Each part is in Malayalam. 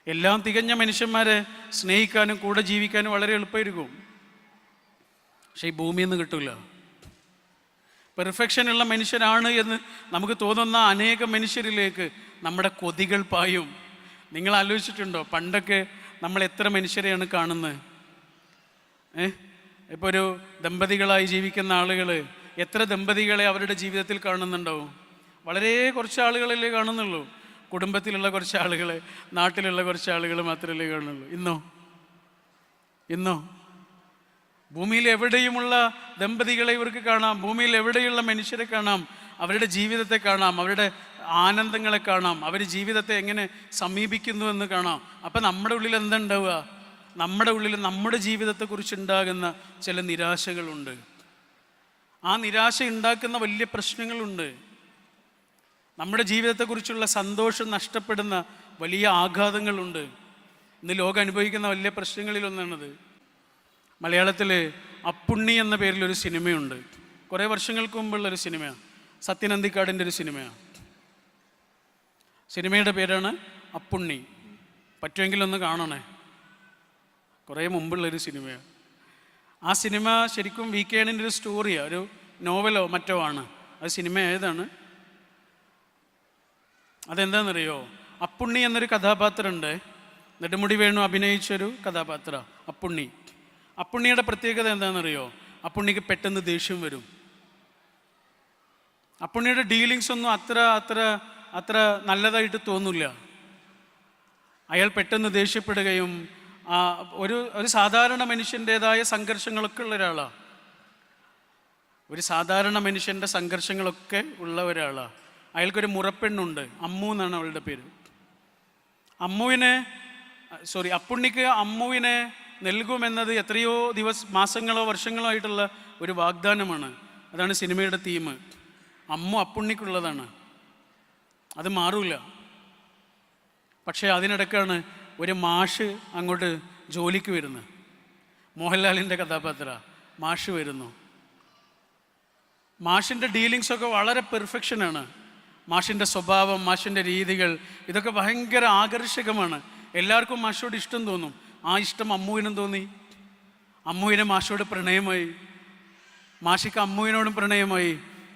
എല്ലാം തികഞ്ഞ മനുഷ്യന്മാരെ സ്നേഹിക്കാനും കൂടെ ജീവിക്കാനും വളരെ എളുപ്പമായിരിക്കും. പക്ഷെ ഈ ഭൂമിയിൽ നിന്ന് കിട്ടില്ല. പെർഫെക്ഷനുള്ള മനുഷ്യരാണ് എന്ന് നമുക്ക് തോന്നുന്ന അനേക മനുഷ്യരിലേക്ക് നമ്മുടെ കൊതികൾ പായും. നിങ്ങൾ ആലോചിച്ചിട്ടുണ്ടോ? പണ്ടൊക്കെ നമ്മൾ എത്ര മനുഷ്യരെയാണ് കാണുന്നത്? ഇപ്പോൾ ഒരു ദമ്പതികളായി ജീവിക്കുന്ന ആളുകൾ എത്ര ദമ്പതികളെ അവരുടെ ജീവിതത്തിൽ കാണുന്നുണ്ടാവും? വളരെ കുറച്ച് ആളുകളല്ലേ കാണുന്നുള്ളൂ. കുടുംബത്തിലുള്ള കുറച്ച് ആളുകൾ, നാട്ടിലുള്ള കുറച്ച് ആളുകൾ മാത്രമല്ലേ കാണുള്ളൂ. ഇന്നോ ഭൂമിയിൽ എവിടെയുമുള്ള ദമ്പതികളെ ഇവർക്ക് കാണാം, ഭൂമിയിൽ എവിടെയുള്ള മനുഷ്യരെ കാണാം, അവരുടെ ജീവിതത്തെ കാണാം, അവരുടെ ആനന്ദങ്ങളെ കാണാം, അവർ ജീവിതത്തെ എങ്ങനെ സമീപിക്കുന്നു എന്ന് കാണാം. അപ്പം നമ്മുടെ ഉള്ളിൽ എന്തുണ്ടാവുക? നമ്മുടെ ഉള്ളിൽ നമ്മുടെ ജീവിതത്തെക്കുറിച്ച് ഉണ്ടാകുന്ന ചില നിരാശകളുണ്ട്. ആ നിരാശ ഉണ്ടാക്കുന്ന വലിയ പ്രശ്നങ്ങളുണ്ട്. നമ്മുടെ ജീവിതത്തെക്കുറിച്ചുള്ള സന്തോഷം നഷ്ടപ്പെടുന്ന വലിയ ആഘാതങ്ങളുണ്ട്. ഇന്ന് ലോകം അനുഭവിക്കുന്ന വലിയ പ്രശ്നങ്ങളിലൊന്നാണത്. മലയാളത്തിൽ അപ്പുണ്ണി എന്ന പേരിലൊരു സിനിമയുണ്ട്. കുറേ വർഷങ്ങൾക്ക് മുമ്പുള്ളൊരു സിനിമയാണ്. സത്യൻ അന്തിക്കാടിൻ്റെ ഒരു സിനിമയാണ്. സിനിമയുടെ പേരാണ് അപ്പുണ്ണി. പറ്റുമെങ്കിലൊന്ന് കാണണേ. കുറേ മുമ്പുള്ളൊരു സിനിമയാണ്. ആ സിനിമ ശരിക്കും VK ഒരു സ്റ്റോറിയാണ്, ഒരു നോവലോ മറ്റോ ആണ്. അത് സിനിമ ഏതാണ്? അതെന്താണെന്നറിയോ? അപ്പുണ്ണി എന്നൊരു കഥാപാത്രമുണ്ട്. നെടുമുടി വേണു അഭിനയിച്ചൊരു കഥാപാത്ര അപ്പുണ്ണി. അപ്പുണ്ണിയുടെ പ്രത്യേകത എന്താണെന്നറിയോ? അപ്പുണ്ണിക്ക് പെട്ടെന്ന് ദേഷ്യം വരും. അപ്പുണ്ണിയുടെ ഡീലിങ്സ് ഒന്നും അത്ര നല്ലതായിട്ട് തോന്നില്ല. അയാൾ പെട്ടെന്ന് ദേഷ്യപ്പെടുകയും ഒരു സാധാരണ മനുഷ്യൻ്റെതായ സംഘർഷങ്ങളൊക്കെ ഉള്ള ഒരാളാണ്. ഒരു സാധാരണ മനുഷ്യൻ്റെ സംഘർഷങ്ങളൊക്കെ ഉള്ള ഒരാളാണ്. അയാൾക്കൊരു മുറപ്പെണ്ണുണ്ട്, അമ്മു എന്നാണ് അവളുടെ പേര്. അപ്പുണ്ണിക്ക് അമ്മുവിനെ നൽകുമെന്നത് എത്രയോ മാസങ്ങളോ വർഷങ്ങളോ ആയിട്ടുള്ള ഒരു വാഗ്ദാനമാണ്. അതാണ് സിനിമയുടെ തീം. അമ്മു അപ്പുണ്ണിക്കുള്ളതാണ്, അത് മാറൂല. പക്ഷേ അതിനിടയ്ക്കാണ് ഒരു മാഷ് അങ്ങോട്ട് ജോലിക്ക് വരുന്നത്. മോഹൻലാലിൻ്റെ കഥാപാത്ര മാഷ് വരുന്നു. മാഷിൻ്റെ ഡീലിങ്സൊക്കെ വളരെ പെർഫെക്ഷനാണ്. മാഷിൻ്റെ സ്വഭാവം, മാഷിൻ്റെ രീതികൾ, ഇതൊക്കെ ഭയങ്കര ആകർഷകമാണ്. എല്ലാവർക്കും മാഷോട് ഇഷ്ടം തോന്നും. ആ ഇഷ്ടം അമ്മുവിനും തോന്നി. അമ്മുവിന് മാഷോട് പ്രണയമായി, മാഷിക്ക് അമ്മുവിനോടും പ്രണയമായി.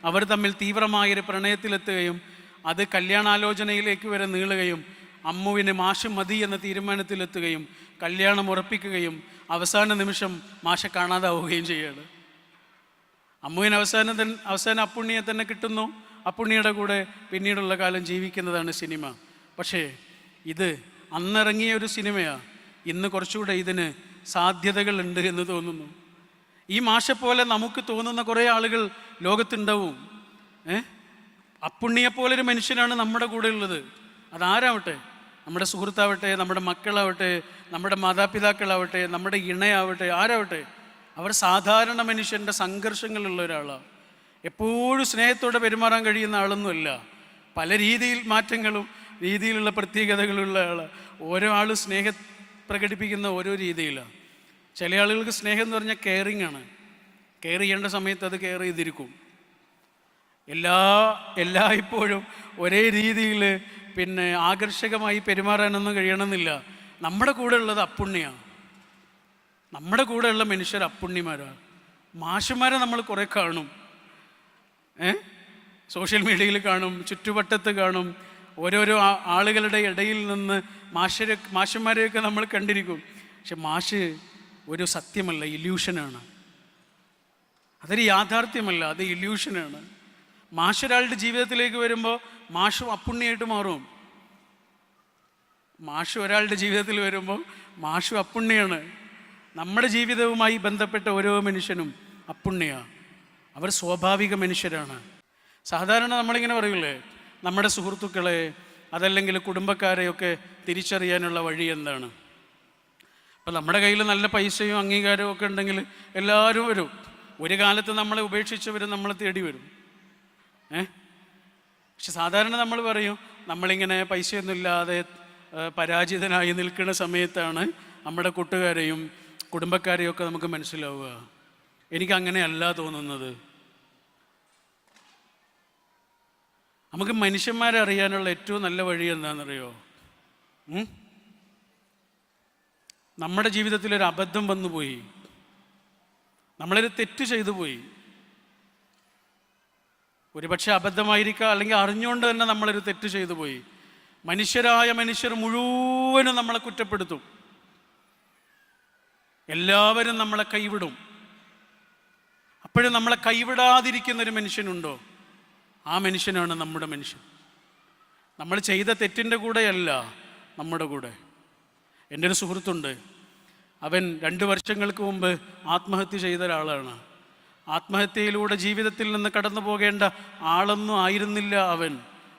അവർ തമ്മിൽ തീവ്രമായൊരു പ്രണയത്തിലെത്തുകയും അത് കല്യാണാലോചനയിലേക്ക് വരെ നീളുകയും അമ്മുവിന് മാഷ് മതി എന്ന തീരുമാനത്തിലെത്തുകയും കല്യാണം ഉറപ്പിക്കുകയും അവസാന നിമിഷം മാഷെ കാണാതാവുകയും ചെയ്യുകയാണ്. അമ്മുവിന് അവസാനം അപ്പുണ്ണിയെ തന്നെ കിട്ടുന്നു. അപ്പുണ്ണിയുടെ കൂടെ പിന്നീടുള്ള കാലം ജീവിക്കുന്നതാണ് സിനിമ. പക്ഷേ ഇത് അന്നിറങ്ങിയ ഒരു സിനിമയാണ്. ഇന്ന് കുറച്ചുകൂടെ ഇതിന് സാധ്യതകളുണ്ട് എന്ന് തോന്നുന്നു. ഈ മാഷെപ്പോലെ നമുക്ക് തോന്നുന്ന കുറേ ആളുകൾ ലോകത്തുണ്ടാവും. അപ്പുണ്ണിയെപ്പോലൊരു മനുഷ്യനാണ് നമ്മുടെ കൂടെ ഉള്ളത്. അതാരാവട്ടെ, നമ്മുടെ സുഹൃത്താവട്ടെ, നമ്മുടെ മക്കളാവട്ടെ, നമ്മുടെ മാതാപിതാക്കളാവട്ടെ, നമ്മുടെ ഇണയാവട്ടെ, ആരാവട്ടെ, അവർ സാധാരണ മനുഷ്യൻ്റെ സംഘർഷങ്ങളുള്ള ഒരാളാണ്. എപ്പോഴും സ്നേഹത്തോടെ പെരുമാറാൻ കഴിയുന്ന ആളൊന്നുമല്ല. പല രീതിയിലുള്ള പ്രത്യേകതകളുള്ള ആളാണ്. ഓരോ ആളും സ്നേഹം പ്രകടിപ്പിക്കുന്ന ഓരോ രീതിയിലാണ്. ചില ആളുകൾക്ക് സ്നേഹം എന്ന് പറഞ്ഞാൽ കെയറിങ് ആണ്. കെയർ ചെയ്യേണ്ട സമയത്ത് അത് കെയർ ചെയ്തിരിക്കും. എല്ലായ്പ്പോഴും ഒരേ രീതിയിൽ ആകർഷകമായി പെരുമാറാനൊന്നും കഴിയണമെന്നില്ല. നമ്മുടെ കൂടെ ഉള്ളത് അപ്പുണ്ണിയാണ്. നമ്മുടെ കൂടെയുള്ള മനുഷ്യർ അപ്പുണ്ണിമാരാണ്. മാഷന്മാരെ നമ്മൾ കുറേ കാണും, സോഷ്യൽ മീഡിയയിൽ കാണും, ചുറ്റുവട്ടത്ത് കാണും. ഓരോരോ ആളുകളുടെ ഇടയിൽ നിന്ന് മാഷന്മാരെയൊക്കെ നമ്മൾ കണ്ടിരിക്കും. പക്ഷെ മാഷ് ഒരു സത്യമല്ല, ഇല്യൂഷനാണ്. അതൊരു യാഥാർത്ഥ്യമല്ല, അത് ഇല്യൂഷനാണ്. മാഷ് ഒരാളുടെ ജീവിതത്തിലേക്ക് വരുമ്പോൾ മാഷും അപ്പുണ്ണിയായിട്ട് മാറും. മാഷ് ഒരാളുടെ ജീവിതത്തിൽ വരുമ്പോൾ മാഷും അപ്പുണ്ണിയാണ്. നമ്മുടെ ജീവിതവുമായി ബന്ധപ്പെട്ട ഓരോ മനുഷ്യനും അപ്പുണ്ണിയാണ്. അവർ സ്വാഭാവിക മനുഷ്യരാണ്. സാധാരണ നമ്മളിങ്ങനെ പറയില്ലേ, നമ്മുടെ സുഹൃത്തുക്കളെ അതല്ലെങ്കിൽ കുടുംബക്കാരെയൊക്കെ തിരിച്ചറിയാനുള്ള വഴി എന്താണ്? അപ്പം നമ്മുടെ കയ്യിൽ നല്ല പൈസയും അംഗീകാരവും ഒക്കെ ഉണ്ടെങ്കിൽ എല്ലാവരും വരും. ഒരു കാലത്ത് നമ്മളെ ഉപേക്ഷിച്ചവരും നമ്മളെ തേടി വരും. പക്ഷെ സാധാരണ നമ്മൾ പറയും, നമ്മളിങ്ങനെ പൈസയൊന്നുമില്ലാതെ പരാജിതനായി നിൽക്കുന്ന സമയത്താണ് നമ്മുടെ കൂട്ടുകാരെയും കുടുംബക്കാരെയും ഒക്കെ നമുക്ക് മനസ്സിലാവുക. എനിക്കങ്ങനെയല്ല തോന്നുന്നത്. നമുക്ക് മനുഷ്യന്മാരെ അറിയാനുള്ള ഏറ്റവും നല്ല വഴി എന്താണെന്നറിയോ? നമ്മുടെ ജീവിതത്തിൽ ഒരു അബദ്ധം വന്നുപോയി, നമ്മളൊരു തെറ്റ് ചെയ്തു പോയി. ഒരുപക്ഷെ അബദ്ധമായിരിക്കാം, അല്ലെങ്കിൽ അറിഞ്ഞുകൊണ്ട് തന്നെ നമ്മളൊരു തെറ്റ് ചെയ്തു പോയി. മനുഷ്യരായ മനുഷ്യർ മുഴുവനും നമ്മളെ കുറ്റപ്പെടുത്തും, എല്ലാവരും നമ്മളെ കൈവിടും. അപ്പോഴും നമ്മളെ കൈവിടാതിരിക്കുന്നൊരു മനുഷ്യനുണ്ടോ? ആ മനുഷ്യനാണ് നമ്മുടെ മനുഷ്യൻ. നമ്മൾ ചെയ്ത തെറ്റിൻ്റെ കൂടെയല്ല, നമ്മുടെ കൂടെ. എൻ്റെ ഒരു സുഹൃത്തുണ്ട്, അവൻ 2 വർഷങ്ങൾക്ക് മുമ്പ് ആത്മഹത്യ ചെയ്ത ഒരാളാണ്. ആത്മഹത്യയിലൂടെ ജീവിതത്തിൽ നിന്ന് കടന്നു പോകേണ്ട ആളൊന്നും ആയിരുന്നില്ല അവൻ,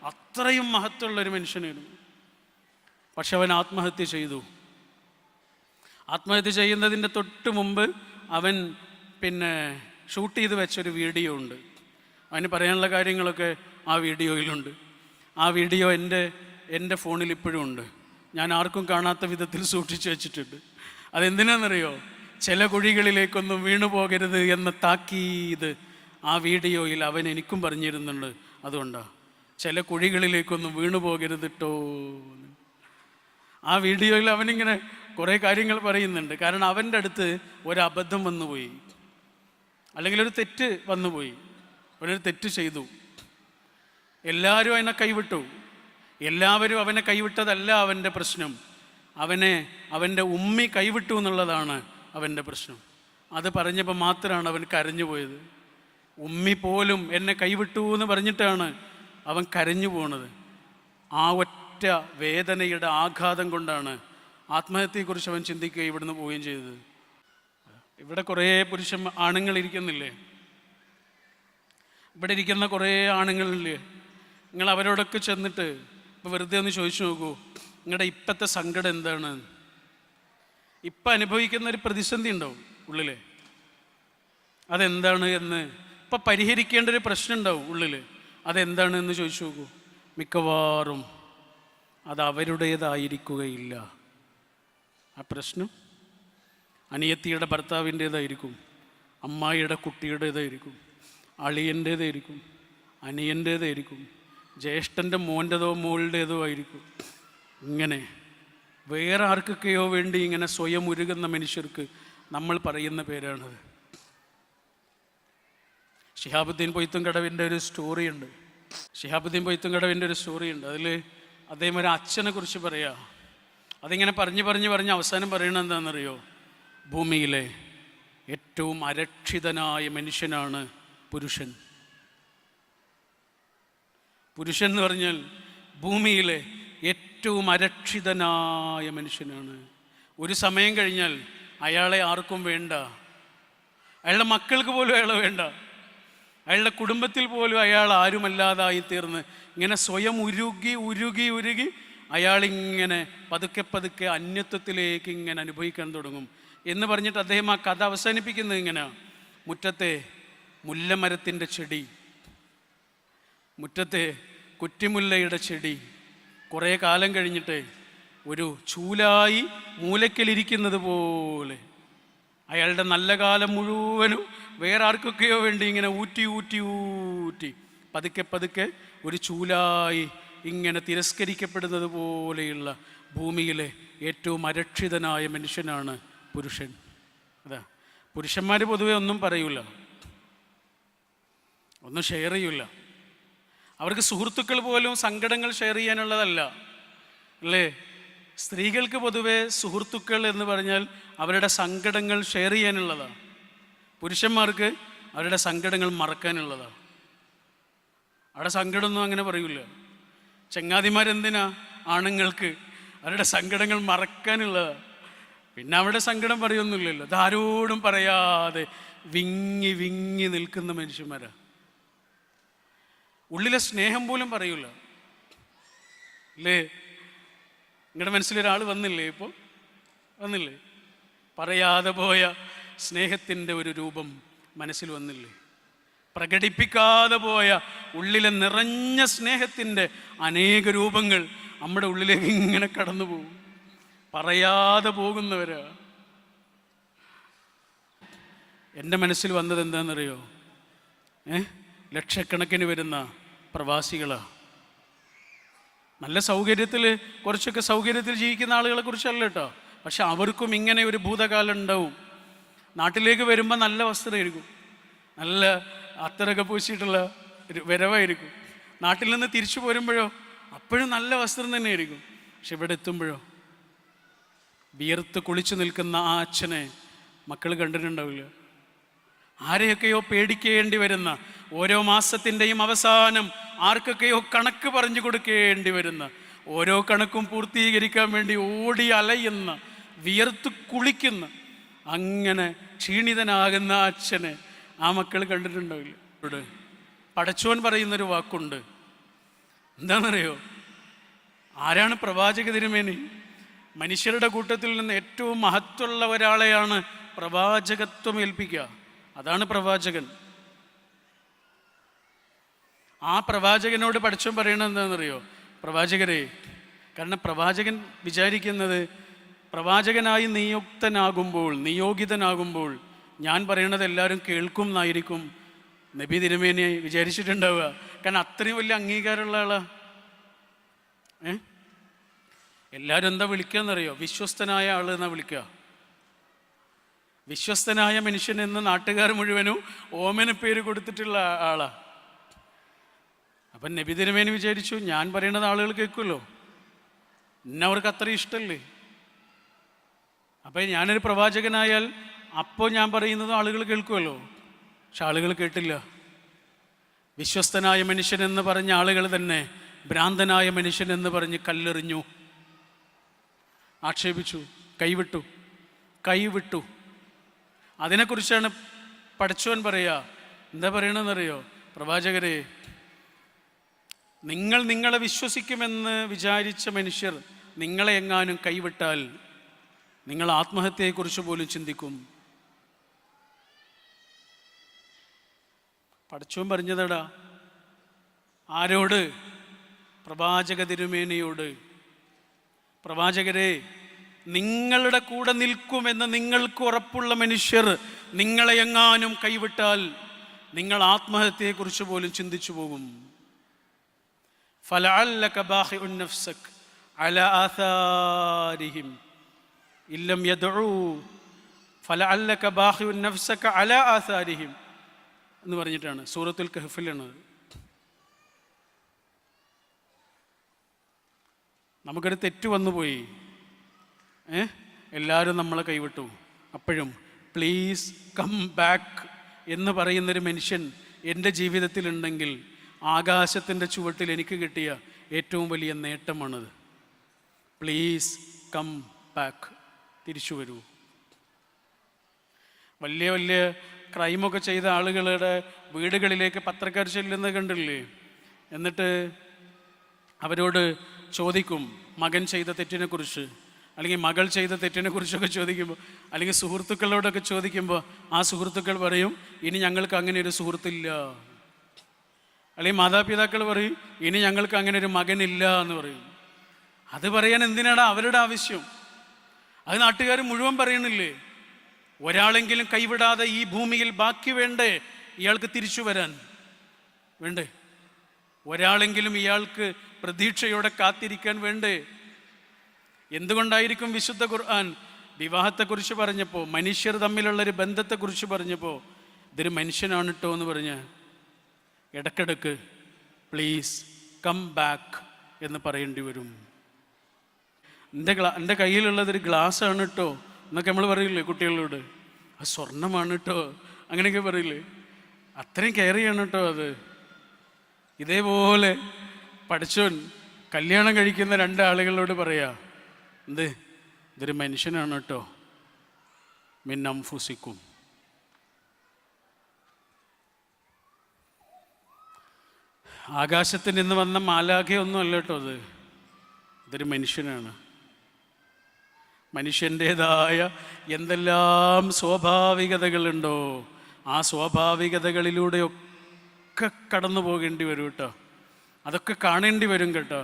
അത്രയും മഹത്വമുള്ളൊരു മനുഷ്യനായിരുന്നു. പക്ഷെ അവൻ ആത്മഹത്യ ചെയ്തു. ആത്മഹത്യ ചെയ്യുന്നതിൻ്റെ തൊട്ട് മുമ്പ് അവൻ ഷൂട്ട് ചെയ്ത് വെച്ചൊരു വീഡിയോ ഉണ്ട്. അവന് പറയാനുള്ള കാര്യങ്ങളൊക്കെ ആ വീഡിയോയിലുണ്ട്. ആ വീഡിയോ എൻ്റെ ഫോണിൽ ഇപ്പോഴും ഉണ്ട്. ഞാൻ ആർക്കും കാണാത്ത വിധത്തിൽ സൂക്ഷിച്ചു വെച്ചിട്ടുണ്ട്. അതെന്തിനാണെന്നറിയോ? ചില കുഴികളിലേക്കൊന്നും വീണു പോകരുത് എന്ന താക്കീത് ആ വീഡിയോയിൽ അവൻ എനിക്കും പറഞ്ഞിരുന്നുണ്ട്. അതുകൊണ്ടാണ്, ചില കുഴികളിലേക്കൊന്നും വീണു പോകരുത് കേട്ടോ. ആ വീഡിയോയിൽ അവനിങ്ങനെ കുറേ കാര്യങ്ങൾ പറയുന്നുണ്ട്. കാരണം അവൻ്റെ അടുത്ത് ഒരബദ്ധം വന്നുപോയി, അല്ലെങ്കിൽ ഒരു തെറ്റ് വന്നുപോയി. അവനൊരു തെറ്റ് ചെയ്തു. എല്ലാവരും അവനെ കൈവിട്ടു. എല്ലാവരും അവനെ കൈവിട്ടതല്ല അവൻ്റെ പ്രശ്നം. അവൻ്റെ ഉമ്മി കൈവിട്ടു എന്നുള്ളതാണ് അവൻ്റെ പ്രശ്നം. അത് പറഞ്ഞപ്പോൾ മാത്രമാണ് അവൻ കരഞ്ഞു പോയത്. ഉമ്മി പോലും എന്നെ കൈവിട്ടു എന്ന് പറഞ്ഞിട്ടാണ് അവൻ കരഞ്ഞു പോണത്. ആ ഒറ്റ വേദനയുടെ ആഘാതം കൊണ്ടാണ് ആത്മഹത്യയെക്കുറിച്ച് അവൻ ചിന്തിക്കുകയും ഇവിടുന്ന് പോവുകയും ചെയ്തത്. ഇവിടെ കുറേ ആണുങ്ങൾ ഇരിക്കുന്നില്ലേ? ഇവിടെ ഇരിക്കുന്ന കുറേ ആണുങ്ങളില്ലേ? നിങ്ങൾ അവരോടൊക്കെ ചെന്നിട്ട് ഇപ്പോൾ വെറുതെ ഒന്ന് ചോദിച്ചു നോക്കൂ, നിങ്ങളുടെ ഇപ്പോഴത്തെ സങ്കടം എന്താണ്? ഇപ്പം അനുഭവിക്കുന്ന ഒരു പ്രതിസന്ധി ഉണ്ടാവും ഉള്ളിൽ, അതെന്താണ് എന്ന്. ഇപ്പം പരിഹരിക്കേണ്ട ഒരു പ്രശ്നം ഉണ്ടാവും ഉള്ളിൽ, അതെന്താണ് എന്ന് ചോദിച്ചു നോക്കൂ. മിക്കവാറും അത് അവരുടേതായിരിക്കുകയില്ല. ആ പ്രശ്നം അനിയത്തിയുടെ ഭർത്താവിൻ്റേതായിരിക്കും, അമ്മായിയുടെ കുട്ടിയുടേതായിരിക്കും, അളിയൻ്റേതായിരിക്കും, അനിയൻ്റേതായിരിക്കും, ജ്യേഷ്ഠൻ്റെ മോൻ്റെതോ മോളുടേതോ ആയിരിക്കും. ഇങ്ങനെ വേറെ ആർക്കൊക്കെയോ വേണ്ടി ഇങ്ങനെ സ്വയം ഉരുകുന്ന മനുഷ്യർക്ക് നമ്മൾ പറയുന്ന പേരാണത്. ശിഹാബുദ്ദീൻ പൊയ്ത്തുംകടവിൻ്റെ ഒരു സ്റ്റോറിയുണ്ട്. അതിൽ അദ്ദേഹം ഒരു അച്ഛനെ കുറിച്ച് പറയാ. അതിങ്ങനെ പറഞ്ഞ് അവസാനം പറയണത് എന്താണെന്നറിയോ? ഭൂമിയിലെ ഏറ്റവും അരക്ഷിതനായ മനുഷ്യനാണ് പുരുഷൻ. പുരുഷൻ എന്ന് പറഞ്ഞാൽ ഭൂമിയിലെ ഏറ്റവും അരക്ഷിതനായ മനുഷ്യനാണ്. ഒരു സമയം കഴിഞ്ഞാൽ അയാളെ ആർക്കും വേണ്ട, അയാളുടെ മക്കൾക്ക് പോലും അയാളെ വേണ്ട, അയാളുടെ കുടുംബത്തിൽ പോലും അയാൾ ആരുമല്ലാതായി തീർന്ന് ഇങ്ങനെ സ്വയം ഉരുകി അയാളിങ്ങനെ പതുക്കെ അന്യത്വത്തിലേക്ക് ഇങ്ങനെ അനുഭവിക്കാൻ തുടങ്ങും എന്ന് പറഞ്ഞിട്ട് അദ്ദേഹം ആ കഥ അവസാനിപ്പിക്കുന്നത് ഇങ്ങനെ: മുറ്റത്തെ മുല്ലമരത്തിൻ്റെ ചെടി, മുറ്റത്തെ കുറ്റിമുല്ലയുടെ ചെടി കുറേ കാലം കഴിഞ്ഞിട്ട് ഒരു ചൂലായി മൂലക്കലിരിക്കുന്നത് പോലെ അയാളുടെ നല്ല കാലം മുഴുവനും വേറെ ആർക്കൊക്കെയോ വേണ്ടി ഇങ്ങനെ ഊറ്റി പതുക്കെ ഒരു ചൂലായി ഇങ്ങനെ തിരസ്കരിക്കപ്പെടുന്നത് പോലെയുള്ള ഭൂമിയിലെ ഏറ്റവും അരക്ഷിതനായ മനുഷ്യനാണ് പുരുഷൻ. അതാ, പുരുഷന്മാർ പൊതുവെ ഒന്നും പറയൂല, ഒന്നും ഷെയർ ചെയ്യൂല. അവർക്ക് സുഹൃത്തുക്കൾ പോലും സങ്കടങ്ങൾ ഷെയർ ചെയ്യാനുള്ളതല്ല അല്ലേ? സ്ത്രീകൾക്ക് പൊതുവെ സുഹൃത്തുക്കൾ എന്ന് പറഞ്ഞാൽ അവരുടെ സങ്കടങ്ങൾ ഷെയർ ചെയ്യാനുള്ളതാണ്. പുരുഷന്മാർക്ക് അവരുടെ സങ്കടങ്ങൾ മറക്കാനുള്ളതാണ്. അവിടെ സങ്കടമൊന്നും അങ്ങനെ പറയൂല. ചങ്ങാതിമാരെന്തിനാ ആണുങ്ങൾക്ക് അവരുടെ സങ്കടങ്ങൾ മറക്കാനുള്ളതാണ്. പിന്നെ അവിടെ സങ്കടം പറയൊന്നുമില്ലല്ലോ. അതാരോടും പറയാതെ വിങ്ങി നിൽക്കുന്ന മനുഷ്യന്മാരാ. ഉള്ളിലെ സ്നേഹം പോലും പറയൂല അല്ലേ? നിങ്ങളുടെ മനസ്സിലൊരാൾ വന്നില്ലേ? ഇപ്പോൾ വന്നില്ലേ? പറയാതെ പോയ സ്നേഹത്തിൻ്റെ ഒരു രൂപം മനസ്സിൽ വന്നില്ലേ? പ്രകടിപ്പിക്കാതെ പോയ ഉള്ളിലെ നിറഞ്ഞ സ്നേഹത്തിൻ്റെ അനേക രൂപങ്ങൾ നമ്മുടെ ഉള്ളിലേക്ക് ഇങ്ങനെ കടന്നു പോകും. പറയാതെ പോകുന്നവരാ. എൻ്റെ മനസ്സിൽ വന്നത് എന്താണെന്നറിയോ? ലക്ഷക്കണക്കിന് വരുന്ന പ്രവാസികളാണ്. നല്ല സൗകര്യത്തിൽ, കുറച്ചൊക്കെ സൗകര്യത്തിൽ ജീവിക്കുന്ന ആളുകളെ കുറിച്ചല്ല കേട്ടോ. പക്ഷെ അവർക്കും ഇങ്ങനെ ഒരു ഭൂതകാലം ഉണ്ടാവും. നാട്ടിലേക്ക് വരുമ്പോൾ നല്ല വസ്ത്രമായിരിക്കും, നല്ല അത്തറൊക്കെ പൂശിയിട്ടുള്ള ഒരു വരവായിരിക്കും. നാട്ടിൽ നിന്ന് തിരിച്ചു പോരുമ്പോഴോ അപ്പോഴും നല്ല വസ്ത്രം തന്നെയായിരിക്കും. പക്ഷെ ഇവിടെ എത്തുമ്പോഴോ വിയർത്ത് കുളിച്ചു നിൽക്കുന്ന ആ അച്ഛനെ മക്കൾ കണ്ടിട്ടുണ്ടാവില്ല. ആരെയൊക്കെയോ പേടിക്കേണ്ടി വരുന്ന, ഓരോ മാസത്തിൻ്റെയും അവസാനം ആർക്കൊക്കെയോ കണക്ക് പറഞ്ഞു കൊടുക്കേണ്ടി വരുന്ന, ഓരോ കണക്കും പൂർത്തീകരിക്കാൻ വേണ്ടി ഓടി അലയുന്ന, വിയർത്ത് കുളിക്കുന്ന, അങ്ങനെ ക്ഷീണിതനാകുന്ന അച്ഛനെ ആ മക്കൾ കണ്ടിട്ടുണ്ടാവില്ല. ഇവിടെ പടച്ചോൻ പറയുന്നൊരു വാക്കുണ്ട്, എന്താണെന്നറിയോ? ആരാണ് പ്രവാചക തിരുമേനി? മനുഷ്യരുടെ കൂട്ടത്തിൽ നിന്ന് ഏറ്റവും മഹത്വമുള്ള ഒരാളെയാണ് പ്രവാചകത്വം ഏൽപ്പിക്കുക. അതാണ് പ്രവാചകൻ. ആ പ്രവാചകനോട് പടച്ചോൻ പറയണത് എന്താണെന്നറിയോ? പ്രവാചകരെ, കാരണം പ്രവാചകൻ വിചാരിക്കുന്നത് പ്രവാചകനായി നിയോഗിതനാകുമ്പോൾ ഞാൻ പറയണത് എല്ലാവരും കേൾക്കും എന്നായിരിക്കും നബി തിരുമേനി വിചാരിച്ചിട്ടുണ്ടാവുക. കാരണം അത്രയും വലിയ അംഗീകാരമുള്ള ആളാ. എല്ലാവരും എന്താ വിളിക്കുക എന്നറിയോ? വിശ്വസ്തനായ ആൾ എന്നാ വിളിക്കുക. വിശ്വസ്തനായ മനുഷ്യൻ എന്ന് നാട്ടുകാർ മുഴുവനും ഓമന പേര് കൊടുത്തിട്ടുള്ള ആളാ. അപ്പം നബി തിരുമേനി വിചാരിച്ചു, ഞാൻ പറയണത് ആളുകൾ കേൾക്കുമല്ലോ, എന്നെ അവർക്ക് അത്ര ഇഷ്ടമല്ലേ. അപ്പം ഞാനൊരു പ്രവാചകനായാൽ അപ്പോൾ ഞാൻ പറയുന്നത് ആളുകൾ കേൾക്കുമല്ലോ. പക്ഷെ ആളുകൾ കേട്ടില്ല. വിശ്വസ്തനായ മനുഷ്യൻ എന്ന് പറഞ്ഞ ആളുകൾ തന്നെ ഭ്രാന്തനായ മനുഷ്യൻ എന്ന് പറഞ്ഞ് കല്ലെറിഞ്ഞു, ആക്ഷേപിച്ചു, കൈവിട്ടു. അതിനെക്കുറിച്ചാണ് പടച്ചോൻ പറയുക. എന്താ പറയണമെന്നറിയോ? പ്രവാചകരെ, നിങ്ങളെ വിശ്വസിക്കുമെന്ന് വിചാരിച്ച മനുഷ്യർ നിങ്ങളെ എങ്ങാനും കൈവിട്ടാൽ നിങ്ങൾ ആത്മഹത്യയെക്കുറിച്ച് പോലും ചിന്തിക്കും. പടച്ചോൻ പറഞ്ഞതടാ. ആരോട്? പ്രവാചക തിരുമേനിയോട്. പ്രവാചകരെ, നിങ്ങളുടെ കൂടെ നിൽക്കുമെന്ന് നിങ്ങൾക്ക് ഉറപ്പുള്ള മനുഷ്യർ നിങ്ങളെ എങ്ങാനും കൈവിട്ടാൽ നിങ്ങൾ ആത്മഹത്യയെക്കുറിച്ച് പോലും ചിന്തിച്ചു പോകും. ഫലഅല്ലക ബാഖിഉൻ നഫ്സക അലാ ആഥാരിഹിം ഇല്ലം യദ്ഉ ഫലഅല്ലക ബാഖിഉൻ നഫ്സക അലാ ആഥാരിഹിം എന്ന് പറഞ്ഞിട്ടാണ് സൂറത്തുൽ കഹ്ഫിലാണ്. നമുക്കൊരു തെറ്റ് വന്നുപോയി, എല്ലാവരും നമ്മളെ കൈവിട്ടു. അപ്പോഴും പ്ലീസ് കം ബാക്ക് എന്ന് പറയുന്നൊരു മനുഷ്യൻ എൻ്റെ ജീവിതത്തിലുണ്ടെങ്കിൽ ആകാശത്തിൻ്റെ ചുവട്ടിൽ എനിക്ക് കിട്ടിയ ഏറ്റവും വലിയ നേട്ടമാണത്. പ്ലീസ് കം ബാക്ക്, തിരിച്ചു വരൂ. വലിയ വലിയ ക്രൈമൊക്കെ ചെയ്ത ആളുകളുടെ വീടുകളിലേക്ക് പത്രക്കാർ ചെല്ലുന്നത് കണ്ടില്ലേ? എന്നിട്ട് അവരോട് ചോദിക്കും മകൻ ചെയ്ത തെറ്റിനെക്കുറിച്ച്, അല്ലെങ്കിൽ മകൾ ചെയ്ത തെറ്റിനെക്കുറിച്ചൊക്കെ ചോദിക്കുമ്പോൾ, അല്ലെങ്കിൽ സുഹൃത്തുക്കളോടൊക്കെ ചോദിക്കുമ്പോൾ ആ സുഹൃത്തുക്കൾ പറയും, ഇനി ഞങ്ങൾക്ക് അങ്ങനെ ഒരു സുഹൃത്തില്ല. അല്ലെങ്കിൽ മാതാപിതാക്കൾ പറയും, ഇനി ഞങ്ങൾക്ക് അങ്ങനെ ഒരു മകനില്ല എന്ന് പറയും. അത് പറയാൻ എന്തിനാണ് അവരുടെ ആവശ്യം? അത് നാട്ടുകാർ മുഴുവൻ പറയണില്ലേ? ഒരാളെങ്കിലും കൈവിടാതെ ഈ ഭൂമിയിൽ ബാക്കി വേണ്ടേ ഇയാൾക്ക് തിരിച്ചു വരാൻ? വേണ്ടേ? ഒരാളെങ്കിലും ഇയാൾക്ക് പ്രതീക്ഷയോടെ കാത്തിരിക്കാൻ വേണ്ടേ? എന്തുകൊണ്ടായിരിക്കും വിശുദ്ധ ഖുർആൻ വിവാഹത്തെക്കുറിച്ച് പറഞ്ഞപ്പോൾ, മനുഷ്യർ തമ്മിലുള്ളൊരു ബന്ധത്തെക്കുറിച്ച് പറഞ്ഞപ്പോൾ ഇതൊരു മനുഷ്യനാണ് കേട്ടോ എന്ന് പറഞ്ഞ് ഇടക്കിടക്ക് പ്ലീസ് കം ബാക്ക് എന്ന് പറയേണ്ടി വരും. എൻ്റെ കയ്യിലുള്ളതൊരു ഗ്ലാസ്സാണ് കേട്ടോ എന്നൊക്കെ നമ്മൾ പറയില്ലേ കുട്ടികളോട്? അത് സ്വർണ്ണമാണ് കേട്ടോ അങ്ങനെയൊക്കെ പറയില്ലേ? അത്രയും കെയർ ചെയ്യണം കേട്ടോ അത്. ഇതേപോലെ പഠിച്ചോൻ കല്യാണം കഴിക്കുന്ന രണ്ടാളുകളോട് പറയാ, ഇതൊരു മനുഷ്യനാണ് കേട്ടോ, മിൻ അൻഫുസിക്കും. ആകാശത്തിൽ നിന്ന് വന്ന മാലാഖയൊന്നും അല്ല കേട്ടോ ഇതൊരു മനുഷ്യനാണ്. മനുഷ്യൻ്റേതായ എന്തെല്ലാം സ്വാഭാവികതകളുണ്ടോ ആ സ്വാഭാവികതകളിലൂടെയൊക്കെ കടന്നു പോകേണ്ടി വരും കേട്ടോ. അതൊക്കെ കാണേണ്ടി വരും കേട്ടോ.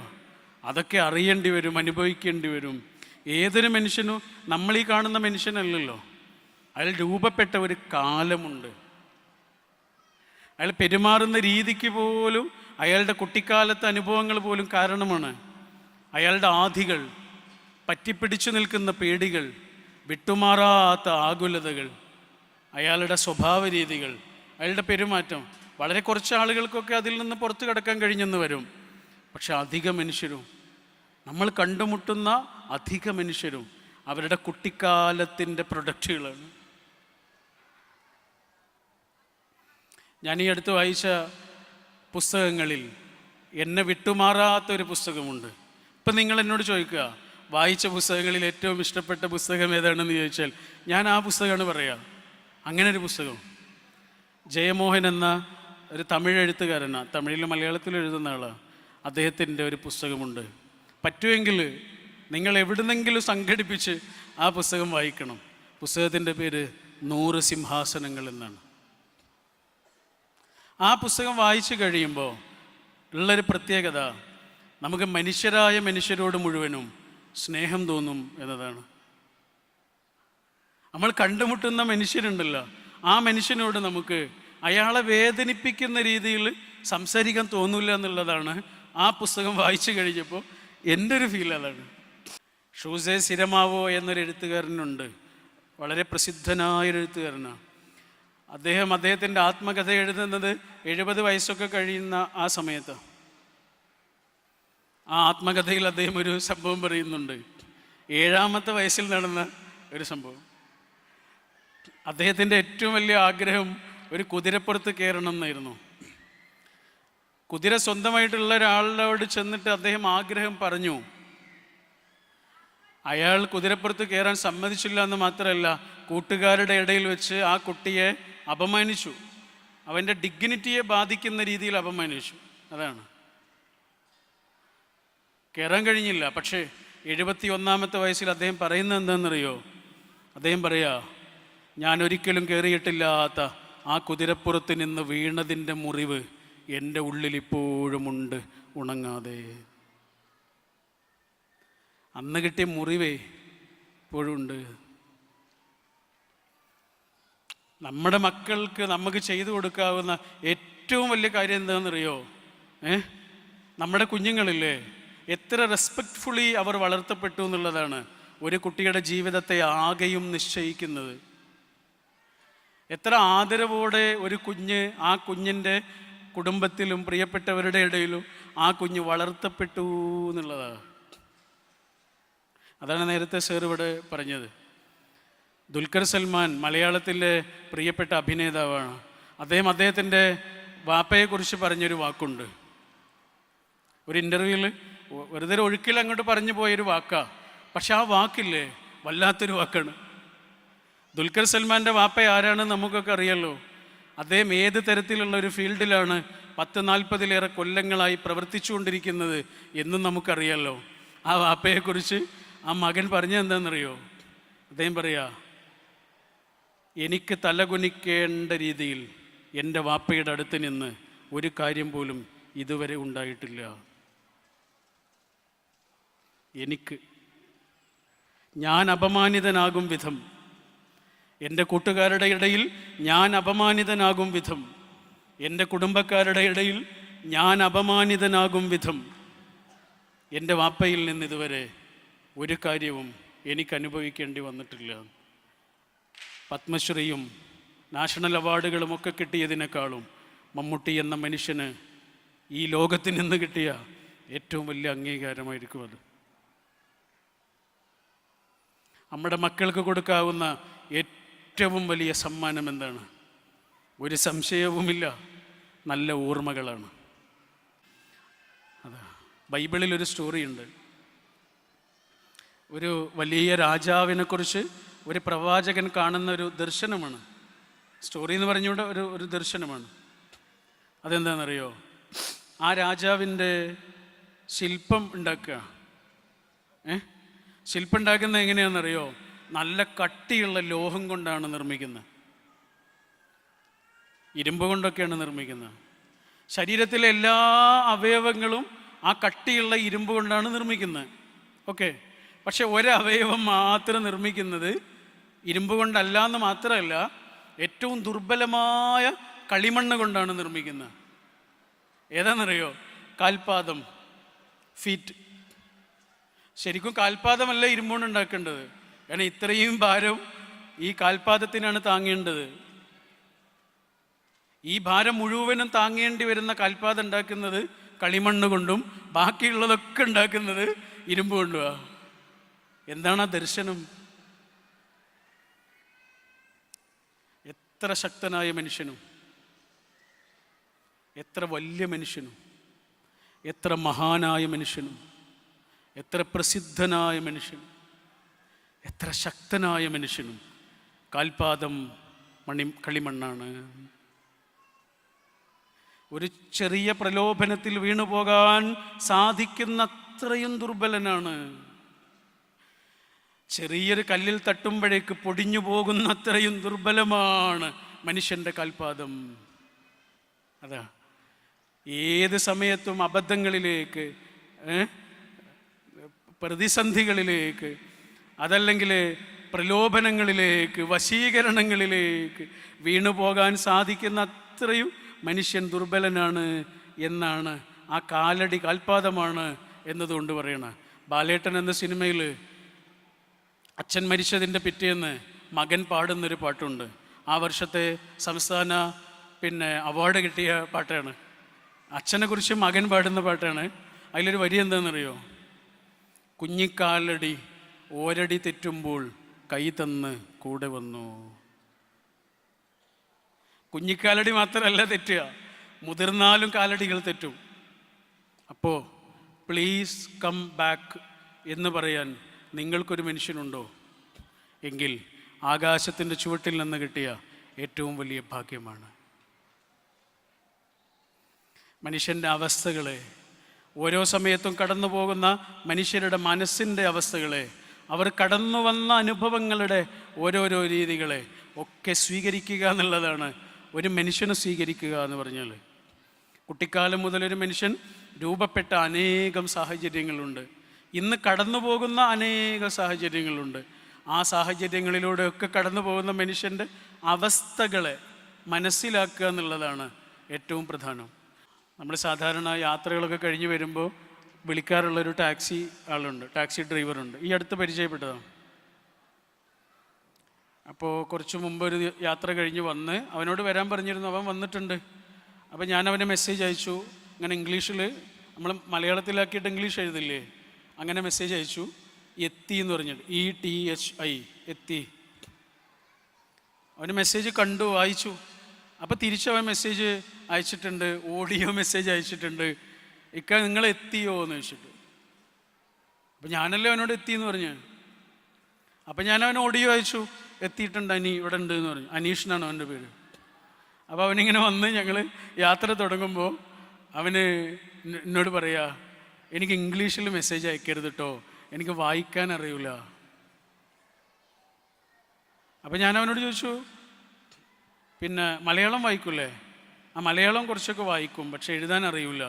അതൊക്കെ അറിയേണ്ടി വരും, അനുഭവിക്കേണ്ടി വരും. ഏതൊരു മനുഷ്യനും, നമ്മളീ കാണുന്ന മനുഷ്യനല്ലല്ലോ, അയാൾ രൂപപ്പെട്ട ഒരു കാലമുണ്ട്. അയാൾ പെരുമാറുന്ന രീതിക്ക് പോലും അയാളുടെ കുട്ടിക്കാലത്തെ അനുഭവങ്ങൾ പോലും കാരണമാണ്. അയാളുടെ ആധികൾ, പറ്റിപ്പിടിച്ചു നിൽക്കുന്ന പേടികൾ, വിട്ടുമാറാത്ത ആകുലതകൾ, അയാളുടെ സ്വഭാവ രീതികൾ, അയാളുടെ പെരുമാറ്റം. വളരെ കുറച്ച് ആളുകൾക്കൊക്കെ അതിൽ നിന്ന് പുറത്തു കടക്കാൻ കഴിഞ്ഞെന്ന് വരും. പക്ഷെ അധിക മനുഷ്യരും, നമ്മൾ കണ്ടുമുട്ടുന്ന അധിക മനുഷ്യരും അവരുടെ കുട്ടിക്കാലത്തിൻ്റെ പ്രൊഡക്റ്റുകളാണ്. ഞാൻ ഈ അടുത്ത് വായിച്ച പുസ്തകങ്ങളിൽ എന്നെ വിട്ടുമാറാത്തൊരു പുസ്തകമുണ്ട്. ഇപ്പം നിങ്ങൾ എന്നോട് ചോദിക്കുക, വായിച്ച പുസ്തകങ്ങളിൽ ഏറ്റവും ഇഷ്ടപ്പെട്ട പുസ്തകം ഏതാണെന്ന് ചോദിച്ചാൽ ഞാൻ ആ പുസ്തകമാണ് പറയുക. അങ്ങനെ ഒരു പുസ്തകം ജയമോഹൻ എന്ന ഒരു തമിഴ് എഴുത്തുകാരനാണ്, തമിഴിലും മലയാളത്തിലും എഴുതുന്ന ആളാണ്. അദ്ദേഹത്തിൻ്റെ ഒരു പുസ്തകമുണ്ട്. പറ്റുമെങ്കിൽ നിങ്ങൾ എവിടുന്നെങ്കിലും സംഘടിപ്പിച്ച് ആ പുസ്തകം വായിക്കണം. പുസ്തകത്തിൻ്റെ പേര് 100 സിംഹാസനങ്ങൾ എന്നാണ്. ആ പുസ്തകം വായിച്ചു കഴിയുമ്പോൾ ഉള്ളൊരു പ്രത്യേകത, നമുക്ക് മനുഷ്യരായ മനുഷ്യരോട് മുഴുവനും സ്നേഹം തോന്നും എന്നതാണ്. നമ്മൾ കണ്ടുമുട്ടുന്ന മനുഷ്യരുണ്ടല്ലോ, ആ മനുഷ്യനോട് നമുക്ക് അയാളെ വേദനിപ്പിക്കുന്ന രീതിയിൽ സംസാരിക്കാൻ തോന്നില്ല എന്നുള്ളതാണ് ആ പുസ്തകം വായിച്ചു കഴിഞ്ഞപ്പോൾ എൻ്റെ ഒരു ഫീൽ. അതാണ്. ഷൂസെ സിരമാവോ എന്നൊരു എഴുത്തുകാരനുണ്ട്, വളരെ പ്രസിദ്ധനായൊരു എഴുത്തുകാരനാണ്. അദ്ദേഹത്തിൻ്റെ ആത്മകഥ എഴുതുന്നത് 70 വയസ്സൊക്കെ കഴിയുന്ന ആ സമയത്ത്. ആ ആത്മകഥയിൽ അദ്ദേഹം ഒരു സംഭവം പറയുന്നുണ്ട്, 7ാമത്തെ വയസ്സിൽ നടന്ന ഒരു സംഭവം. അദ്ദേഹത്തിൻ്റെ ഏറ്റവും വലിയ ആഗ്രഹം ഒരു കുതിരപ്പുറത്ത് കയറണം എന്നായിരുന്നു. കുതിര സ്വന്തമായിട്ടുള്ള ഒരാളോട് ചെന്നിട്ട് അദ്ദേഹം ആഗ്രഹം പറഞ്ഞു. അയാൾ കുതിരപ്പുറത്ത് കയറാൻ സമ്മതിച്ചില്ല എന്ന് മാത്രമല്ല, കൂട്ടുകാരുടെ ഇടയിൽ വെച്ച് ആ കുട്ടിയെ അപമാനിച്ചു, അവൻ്റെ ഡിഗ്നിറ്റിയെ ബാധിക്കുന്ന രീതിയിൽ അപമാനിച്ചു. അതാണ്, കയറാൻ കഴിഞ്ഞില്ല. പക്ഷേ 71ാമത്തെ വയസ്സിൽ അദ്ദേഹം പറയുന്നത് എന്താണെന്നറിയോ? അദ്ദേഹം പറയാ, ഞാൻ ഒരിക്കലും കയറിയിട്ടില്ലാത്ത ആ കുതിരപ്പുറത്ത് നിന്ന് വീണതിൻ്റെ മുറിവ് എൻ്റെ ഉള്ളിൽ ഇപ്പോഴുമുണ്ട് ഉണങ്ങാതെ. അന്ന് കിട്ടിയ മുറിവേ ഇപ്പോഴും ഉണ്ട്. നമ്മുടെ മക്കൾക്ക് നമുക്ക് ചെയ്തു കൊടുക്കാവുന്ന ഏറ്റവും വലിയ കാര്യം എന്താണെന്നറിയോ? നമ്മുടെ കുഞ്ഞുങ്ങളില്ലേ, എത്ര റെസ്പെക്റ്റ്ഫുള്ളി അവർ വളർത്തപ്പെട്ടു എന്നുള്ളതാണ് ഒരു കുട്ടിയുടെ ജീവിതത്തെ ആകെയും നിശ്ചയിക്കുന്നത്. എത്ര ആദരവോടെ ഒരു കുഞ്ഞ് ആ കുഞ്ഞിൻ്റെ കുടുംബത്തിലും പ്രിയപ്പെട്ടവരുടെ ഇടയിലും ആ കുഞ്ഞ് വളർത്തപ്പെട്ടു എന്നുള്ളതാണ്. അതാണ് നേരത്തെ സർ ഇവിടെ പറഞ്ഞത്. ദുൽഖർ സൽമാൻ മലയാളത്തിലെ പ്രിയപ്പെട്ട അഭിനേതാവാണ്. അദ്ദേഹത്തിൻ്റെ വാപ്പയെക്കുറിച്ച് പറഞ്ഞൊരു വാക്കുണ്ട്. ഒരു ഇൻ്റർവ്യൂവിൽ വെറുതെ ഒഴുക്കിൽ അങ്ങോട്ട് പറഞ്ഞു പോയൊരു വാക്കാണ്. പക്ഷെ ആ വാക്കില്ലേ, വല്ലാത്തൊരു വാക്കാണ്. ദുൽഖർ സൽമാൻ്റെ വാപ്പ ആരാണെന്ന് നമുക്കൊക്കെ അറിയാലോ. അദ്ദേഹം ഏത് തരത്തിലുള്ള ഒരു ഫീൽഡിലാണ് 10-40 കൊല്ലങ്ങളായി പ്രവർത്തിച്ചുകൊണ്ടിരിക്കുന്നത് എന്നും നമുക്കറിയാമല്ലോ. ആ വാപ്പയെക്കുറിച്ച് ആ മകൻ പറഞ്ഞത് എന്താണെന്നറിയോ? അദ്ദേഹം പറയാ, എനിക്ക് തലകുനിക്കേണ്ട രീതിയിൽ എൻ്റെ വാപ്പയുടെ അടുത്ത് നിന്ന് ഒരു കാര്യം പോലും ഇതുവരെ ഉണ്ടായിട്ടില്ല. ഞാൻ അപമാനിതനാകും വിധം, എൻ്റെ കൂട്ടുകാരുടെ ഇടയിൽ ഞാൻ അപമാനിതനാകും വിധം, എൻ്റെ കുടുംബക്കാരുടെ ഇടയിൽ ഞാൻ അപമാനിതനാകും വിധം എൻ്റെ വാപ്പയിൽ നിന്ന് ഇതുവരെ ഒരു കാര്യവും എനിക്ക് അനുഭവിക്കേണ്ടി വന്നിട്ടില്ല. പത്മശ്രീയും നാഷണൽ അവാർഡുകളുമൊക്കെ കിട്ടിയതിനേക്കാളും മമ്മൂട്ടി എന്ന മനുഷ്യന് ഈ ലോകത്തിൽ നിന്ന് കിട്ടിയ ഏറ്റവും വലിയ അംഗീകാരമായിരിക്കും അത്. നമ്മുടെ മക്കൾക്ക് കൊടുക്കാവുന്ന ഏറ്റവും വലിയ സമ്മാനം എന്താണ്? ഒരു സംശയവുമില്ല, നല്ല ഓർമ്മകളാണ്. അതാ, ബൈബിളിലൊരു സ്റ്റോറിയുണ്ട്. ഒരു വലിയ രാജാവിനെക്കുറിച്ച് ഒരു പ്രവാചകൻ കാണുന്ന ഒരു ദർശനമാണ്. സ്റ്റോറി എന്ന് പറഞ്ഞുകൊണ്ട് ഒരു ദർശനമാണ്. അതെന്താണെന്നറിയോ? ആ രാജാവിൻ്റെ ശില്പം ഉണ്ടാക്കുക. ശില്പം ഉണ്ടാക്കുന്നത് എങ്ങനെയാണെന്നറിയോ? നല്ല കട്ടിയുള്ള ലോഹം കൊണ്ടാണ് നിർമ്മിക്കുന്നത്, ഇരുമ്പ് കൊണ്ടൊക്കെയാണ് നിർമ്മിക്കുന്നത്. ശരീരത്തിലെ എല്ലാ അവയവങ്ങളും ആ കട്ടിയുള്ള ഇരുമ്പ് കൊണ്ടാണ് നിർമ്മിക്കുന്നത്. ഓക്കെ, പക്ഷെ ഒരവയവം മാത്രം നിർമ്മിക്കുന്നത് ഇരുമ്പ് കൊണ്ടല്ല എന്ന് മാത്രമല്ല, ഏറ്റവും ദുർബലമായ കളിമണ്ണ് കൊണ്ടാണ് നിർമ്മിക്കുന്നത്. ഏതാണെന്നറിയോ? കാൽപാദം, ഫീറ്റ്. ശരിക്കും കാൽപാദമല്ല ഇരുമ്പുകൊണ്ട് ഉണ്ടാക്കേണ്ടത്, കാരണം ഇത്രയും ഭാരം ഈ കാൽപാദത്തിനാണ് താങ്ങേണ്ടത്. ഈ ഭാരം മുഴുവനും താങ്ങേണ്ടി വരുന്ന കാൽപാദം ഉണ്ടാക്കുന്നത് കളിമണ്ണ് കൊണ്ടും ബാക്കിയുള്ളതൊക്കെ ഉണ്ടാക്കുന്നത് ഇരുമ്പ് കൊണ്ടുവാ. എന്താണ് ആ ദർശനം? എത്ര ശക്തനായ മനുഷ്യനും, എത്ര വലിയ മനുഷ്യനും, എത്ര മഹാനായ മനുഷ്യനും, എത്ര പ്രസിദ്ധനായ മനുഷ്യനും, എത്ര ശക്തനായ മനുഷ്യനും കാൽപാദം കളിമണ്ണാണ്. ഒരു ചെറിയ പ്രലോഭനത്തിൽ വീണുപോകാൻ സാധിക്കുന്ന അത്രയും ദുർബലനാണ്. ചെറിയൊരു കല്ലിൽ തട്ടുമ്പോഴേക്ക് പൊടിഞ്ഞു പോകുന്ന അത്രയും ദുർബലമാണ് മനുഷ്യൻ്റെ കാൽപാദം. അതാ ഏത് സമയത്തും അബദ്ധങ്ങളിലേക്ക്, പ്രതിസന്ധികളിലേക്ക്, അതല്ലെങ്കിൽ പ്രലോഭനങ്ങളിലേക്ക്, വശീകരണങ്ങളിലേക്ക് വീണുപോകാൻ സാധിക്കുന്ന അത്രയും മനുഷ്യൻ ദുർബലനാണ് എന്നാണ്, ആ കാലടി കാൽപാദമാണ് എന്നതുകൊണ്ട് പറയണം. ബാലേട്ടൻ എന്ന സിനിമയിൽ അച്ഛൻ മരിച്ചതിൻ്റെ പിറ്റേന്ന് മകൻ പാടുന്നൊരു പാട്ടുണ്ട്. ആ വർഷത്തെ സംസ്ഥാന അവാർഡ് കിട്ടിയ പാട്ടാണ്. അച്ഛനെ കുറിച്ച് മകൻ പാടുന്ന പാട്ടാണ്. അതിലൊരു വരി എന്താണെന്നറിയോ? കുഞ്ഞിക്കാലടി ഓരടി തെറ്റുമ്പോൾ കൈ തന്ന് കൂടെ വന്നു. കുഞ്ഞിക്കാലടി മാത്രമല്ല തെറ്റുക, മുതിർന്നാലും കാലടികൾ തെറ്റും. അപ്പോൾ പ്ലീസ് കം ബാക്ക് എന്ന് പറയാൻ നിങ്ങൾക്കൊരു മനുഷ്യനുണ്ടോ എങ്കിൽ ആകാശത്തിൻ്റെ ചുവട്ടിൽ നിന്ന് കിട്ടിയ ഏറ്റവും വലിയ ഭാഗ്യമാണ്. മനുഷ്യൻ്റെ അവസ്ഥകളെ, ഓരോ സമയത്തും കടന്നു പോകുന്ന മനുഷ്യരുടെ മനസ്സിൻ്റെ അവസ്ഥകളെ, അവർ കടന്നു വന്ന അനുഭവങ്ങളുടെ ഓരോരോ രീതികളെ ഒക്കെ സ്വീകരിക്കുക എന്നുള്ളതാണ് ഒരു മനുഷ്യനെ സ്വീകരിക്കുക എന്ന് പറഞ്ഞാൽ. കുട്ടിക്കാലം മുതലൊരു മനുഷ്യൻ രൂപപ്പെട്ട അനേകം സാഹചര്യങ്ങളുണ്ട്. ഇന്ന് കടന്നു പോകുന്ന അനേക സാഹചര്യങ്ങളുണ്ട്. ആ സാഹചര്യങ്ങളിലൂടെയൊക്കെ കടന്നു പോകുന്ന മനുഷ്യൻ്റെ അവസ്ഥകളെ മനസ്സിലാക്കുക എന്നുള്ളതാണ് ഏറ്റവും പ്രധാനം. നമ്മൾ സാധാരണ യാത്രകളൊക്കെ കഴിഞ്ഞ് വരുമ്പോൾ വിളിക്കാറുള്ളൊരു ടാക്സി ആളുണ്ട്, ടാക്സി ഡ്രൈവറുണ്ട്. ഈ അടുത്ത് പരിചയപ്പെട്ടതാണ്. അപ്പോൾ കുറച്ച് മുമ്പ് ഒരു യാത്ര കഴിഞ്ഞ് വന്ന് അവനോട് വരാൻ പറഞ്ഞിരുന്നു. അവൻ വന്നിട്ടുണ്ട്. അപ്പോൾ ഞാൻ അവനെ മെസ്സേജ് അയച്ചു. അങ്ങനെ ഇംഗ്ലീഷിൽ, നമ്മൾ മലയാളത്തിലാക്കിയിട്ട് ഇംഗ്ലീഷ് എഴുതില്ലേ, അങ്ങനെ മെസ്സേജ് അയച്ചു. എത്തി എന്ന് പറഞ്ഞിട്ട്, ETHI, എത്തി. അവന് മെസ്സേജ് കണ്ടു, വായിച്ചു. അപ്പോൾ തിരിച്ചവൻ മെസ്സേജ് അയച്ചിട്ടുണ്ട്, ഓഡിയോ മെസ്സേജ് അയച്ചിട്ടുണ്ട്. ഇക്ക നിങ്ങൾ എത്തിയോ എന്ന് ചോദിച്ചിട്ട്. അപ്പം ഞാനല്ലേ അവനോട് എത്തിയെന്ന് പറഞ്ഞു. അപ്പം ഞാൻ അവന് ഓഡിയോ അയച്ചു, എത്തിയിട്ടുണ്ട് അനി, ഇവിടെ ഉണ്ട് എന്ന് പറഞ്ഞു. അനീഷ് എന്നാണ് അവൻ്റെ പേര്. അപ്പോൾ അവനിങ്ങനെ വന്ന് ഞങ്ങൾ യാത്ര തുടങ്ങുമ്പോൾ അവന് എന്നോട് പറയാ, എനിക്ക് ഇംഗ്ലീഷിൽ മെസ്സേജ് അയക്കരുത് കേട്ടോ, എനിക്ക് വായിക്കാൻ അറിയില്ല. അപ്പം ഞാൻ അവനോട് ചോദിച്ചു, പിന്നെ മലയാളം വായിക്കൂലേ? ആ മലയാളം കുറച്ചൊക്കെ വായിക്കും, പക്ഷെ എഴുതാൻ അറിയില്ല.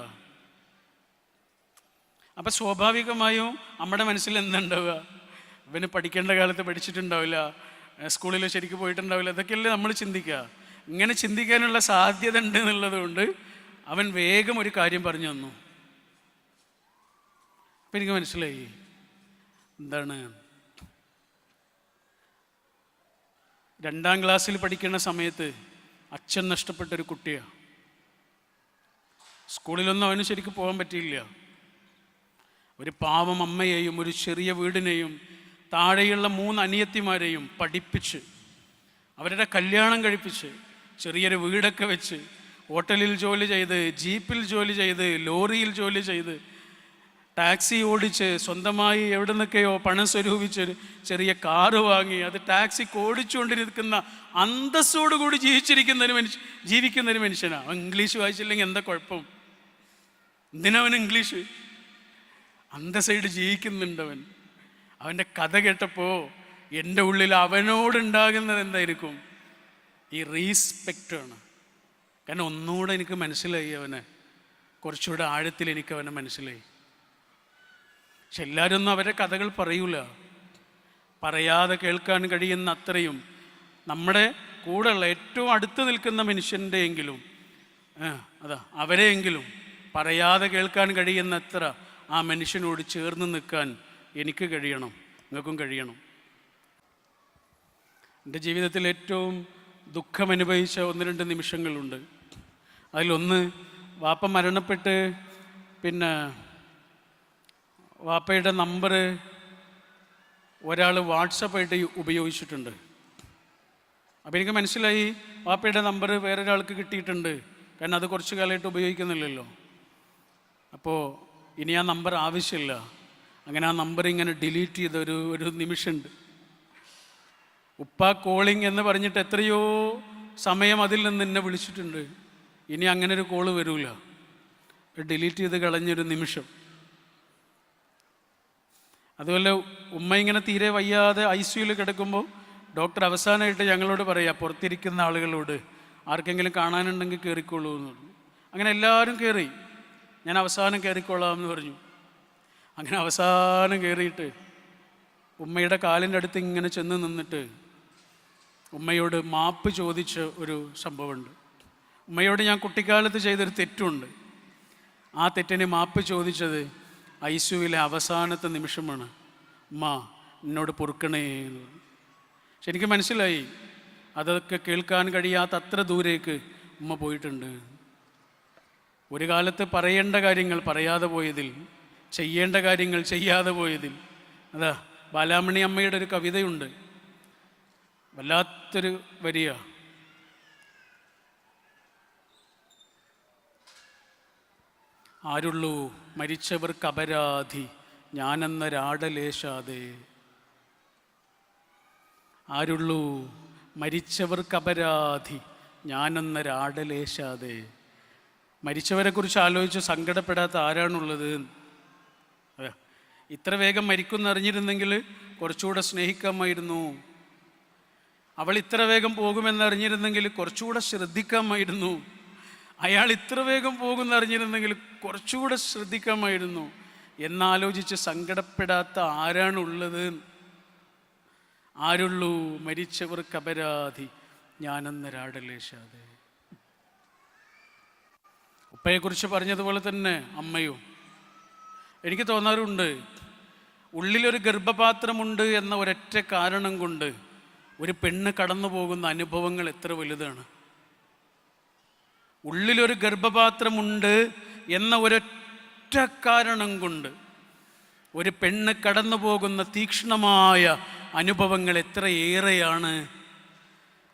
അപ്പം സ്വാഭാവികമായും നമ്മുടെ മനസ്സിൽ എന്തുണ്ടാവുക? ഇവന് പഠിക്കേണ്ട കാലത്ത് പഠിച്ചിട്ടുണ്ടാവില്ല, സ്കൂളിൽ ശരിക്കും പോയിട്ടുണ്ടാവില്ല, ഇതൊക്കെയല്ലേ നമ്മൾ ചിന്തിക്കുക. ഇങ്ങനെ ചിന്തിക്കാനുള്ള സാധ്യത ഉണ്ട് എന്നുള്ളത് കൊണ്ട് അവൻ വേഗം ഒരു കാര്യം പറഞ്ഞു തന്നു. അപ്പം എനിക്ക് മനസ്സിലായി എന്താണ്. 2ാം ക്ലാസ്സിൽ പഠിക്കുന്ന സമയത്ത് അച്ഛൻ നഷ്ടപ്പെട്ടൊരു കുട്ടിയാണ്. സ്കൂളിലൊന്നും അവന് ശരിക്കും പോകാൻ പറ്റിയില്ല. ഒരു പാവം അമ്മയെയും ഒരു ചെറിയ വീടിനെയും താഴെയുള്ള 3 അനിയത്തിമാരെയും പഠിപ്പിച്ച്, അവരുടെ കല്യാണം കഴിപ്പിച്ച്, ചെറിയൊരു വീടൊക്കെ വെച്ച്, ഹോട്ടലിൽ ജോലി ചെയ്ത്, ജീപ്പിൽ ജോലി ചെയ്ത്, ലോറിയിൽ ജോലി ചെയ്ത്, ടാക്സി ഓടിച്ച്, സ്വന്തമായി എവിടെ നിന്നൊക്കെയോ പണം സ്വരൂപിച്ച് ചെറിയ കാറ് വാങ്ങി അത് ടാക്സിക്ക് ഓടിച്ചുകൊണ്ടിരിക്കുന്ന അന്തസ്സോടുകൂടി ജീവിക്കുന്ന ഒരു മനുഷ്യനാണ്. അവൻ ഇംഗ്ലീഷ് വായിച്ചില്ലെങ്കിൽ എന്താ കുഴപ്പം? എന്തിനവൻ ഇംഗ്ലീഷ്? അന്തസ്സായിട്ട് ജീവിക്കുന്നുണ്ടവൻ. അവൻ്റെ കഥ കേട്ടപ്പോൾ എൻ്റെ ഉള്ളിൽ അവനോടുണ്ടാകുന്നത് എന്തായിരിക്കും? ഈ റീസ്പെക്റ്റാണ്. കാരണം ഒന്നുകൂടെ എനിക്ക് മനസ്സിലായി അവനെ, കുറച്ചുകൂടെ ആഴത്തിൽ എനിക്ക് അവനെ മനസ്സിലായി. പക്ഷെ എല്ലാവരും ഒന്നും അവരുടെ കഥകൾ പറയൂല. പറയാതെ കേൾക്കാൻ കഴിയുന്ന അത്രയും നമ്മുടെ കൂടെയുള്ള ഏറ്റവും അടുത്ത് നിൽക്കുന്ന മനുഷ്യൻ്റെയെങ്കിലും അവരെയെങ്കിലും പറയാതെ കേൾക്കാൻ കഴിയുന്നത്ര ആ മനുഷ്യനോട് ചേർന്ന് നിൽക്കാൻ എനിക്ക് കഴിയണം, നിങ്ങൾക്കും കഴിയണം. എൻ്റെ ജീവിതത്തിൽ ഏറ്റവും ദുഃഖമനുഭവിച്ച 1-2 നിമിഷങ്ങളുണ്ട്. അതിലൊന്ന്, വാപ്പ മരണപ്പെട്ട് പിന്നെ വാപ്പയുടെ നമ്പർ ഒരാൾ വാട്സപ്പായിട്ട് ഉപയോഗിച്ചിട്ടുണ്ട്. അപ്പോൾ എനിക്ക് മനസ്സിലായി വാപ്പയുടെ നമ്പർ വേറൊരാൾക്ക് കിട്ടിയിട്ടുണ്ട്, കാരണം അത് കുറച്ച് കാലമായിട്ട് ഉപയോഗിക്കുന്നില്ലല്ലോ. അപ്പോൾ ഇനി ആ നമ്പർ ആവശ്യമില്ല. അങ്ങനെ ആ നമ്പർ ഇങ്ങനെ ഡിലീറ്റ് ചെയ്ത ഒരു നിമിഷമുണ്ട്. ഉപ്പ കോളിംഗ് എന്ന് പറഞ്ഞിട്ട് എത്രയോ സമയം അതിൽ നിന്ന് എന്നെ വിളിച്ചിട്ടുണ്ട്. ഇനി അങ്ങനെ ഒരു കോള് വരില്ല, ഡിലീറ്റ് ചെയ്ത് കളഞ്ഞൊരു നിമിഷം. അതുപോലെ ഉമ്മ ഇങ്ങനെ തീരെ വയ്യാതെ ICUയിൽ കിടക്കുമ്പോൾ ഡോക്ടർ അവസാനമായിട്ട് ഞങ്ങളോട് പറയുക, പുറത്തിരിക്കുന്ന ആളുകളോട് ആർക്കെങ്കിലും കാണാനുണ്ടെങ്കിൽ കയറിക്കോളൂ എന്ന് പറഞ്ഞു. അങ്ങനെ എല്ലാവരും കയറി. ഞാൻ അവസാനം കയറിക്കോളാം എന്ന് പറഞ്ഞു. അങ്ങനെ അവസാനം കയറിയിട്ട് ഉമ്മയുടെ കാലിൻ്റെ അടുത്ത് ഇങ്ങനെ ചെന്ന് നിന്നിട്ട് ഉമ്മയോട് മാപ്പ് ചോദിച്ച ഒരു സംഭവമുണ്ട്. ഉമ്മയോട് ഞാൻ കുട്ടിക്കാലത്ത് ചെയ്തൊരു തെറ്റുണ്ട്. ആ തെറ്റിന് മാപ്പ് ചോദിച്ചത് ICUവിലെ അവസാനത്തെ നിമിഷമാണ്. ഉമ്മ എന്നോട് പൊറുക്കണേ എന്ന് പറഞ്ഞു. പക്ഷെ എനിക്ക് മനസ്സിലായി അതൊക്കെ കേൾക്കാൻ കഴിയാത്ത അത്ര ദൂരേക്ക് ഉമ്മ പോയിട്ടുണ്ട്. ഒരു കാലത്ത് പറയേണ്ട കാര്യങ്ങൾ പറയാതെ പോയതിൽ, ചെയ്യേണ്ട കാര്യങ്ങൾ ചെയ്യാതെ പോയതിൽ. അതാ ബാലാമണി അമ്മയുടെ ഒരു കവിതയുണ്ട്, വല്ലാത്തൊരു വരിയ. ആരുള്ളൂ മരിച്ചവർക്ക് അപരാധി ഞാനെന്നൊരാടലേശാതെ. ആരുള്ളൂ മരിച്ചവർക്ക് അപരാധി ഞാനെന്നൊരാടലേശാതെ. മരിച്ചവരെക്കുറിച്ച് ആലോചിച്ച് സങ്കടപ്പെടാത്ത ആരാണുള്ളത്? ഇത്ര വേഗം മരിക്കുമെന്നറിഞ്ഞിരുന്നെങ്കിൽ കുറച്ചുകൂടെ സ്നേഹിക്കാമായിരുന്നു. അവൾ ഇത്ര വേഗം പോകുമെന്നറിഞ്ഞിരുന്നെങ്കിൽ കുറച്ചുകൂടെ ശ്രദ്ധിക്കാമായിരുന്നു. അയാൾ ഇത്ര വേഗം പോകുമെന്നറിഞ്ഞിരുന്നെങ്കിൽ കുറച്ചുകൂടെ ശ്രദ്ധിക്കാമായിരുന്നു എന്നാലോചിച്ച് സങ്കടപ്പെടാത്ത ആരാണുള്ളത്? ആരുള്ളൂ മരിച്ചവർക്ക് അപരാധി ഞാനെന്നൊരാടലേശാതെ. ഉപ്പയെക്കുറിച്ച് പറഞ്ഞതുപോലെ തന്നെ അമ്മയും. എനിക്ക് തോന്നാറുണ്ട്, ഉള്ളിലൊരു ഗർഭപാത്രമുണ്ട് എന്ന ഒരൊറ്റ കാരണം കൊണ്ട് ഒരു പെണ്ണ് കടന്നു പോകുന്ന അനുഭവങ്ങൾ എത്ര വലുതാണ്. ഉള്ളിലൊരു ഗർഭപാത്രമുണ്ട് എന്ന ഒരൊറ്റ കാരണം കൊണ്ട് ഒരു പെണ്ണ് കടന്നു പോകുന്ന തീക്ഷ്ണമായ അനുഭവങ്ങൾ എത്രയേറെയാണ്.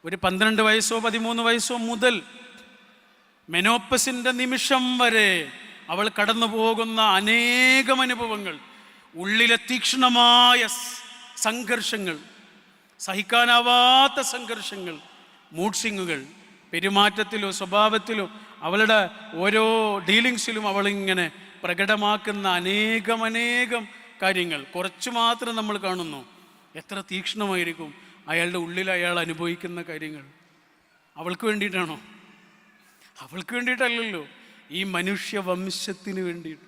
ഒരു 12 വയസ്സോ 13 വയസ്സോ മുതൽ മെനോപ്പസിൻ്റെ നിമിഷം വരെ അവൾ കടന്നു പോകുന്ന അനേകം അനുഭവങ്ങൾ, ഉള്ളിലെ തീക്ഷ്ണമായ സംഘർഷങ്ങൾ, സഹിക്കാനാവാത്ത സംഘർഷങ്ങൾ, മൂഡ് സ്വിങ്ങുകൾ, പെരുമാറ്റത്തിലോ സ്വഭാവത്തിലോ അവളുടെ ഓരോ ഡീലിങ്സിലും അവളിങ്ങനെ പ്രകടമാക്കുന്ന അനേകം കാര്യങ്ങൾ കുറച്ച് മാത്രം നമ്മൾ കാണുന്നു. എത്ര തീക്ഷ്ണമായിരിക്കും അയാളുടെ ഉള്ളിൽ അയാൾ അനുഭവിക്കുന്ന കാര്യങ്ങൾ. അവൾക്ക് വേണ്ടിയിട്ടാണോ? അവൾക്ക് വേണ്ടിയിട്ടല്ലല്ലോ, ഈ മനുഷ്യവംശത്തിന് വേണ്ടിയിട്ട്.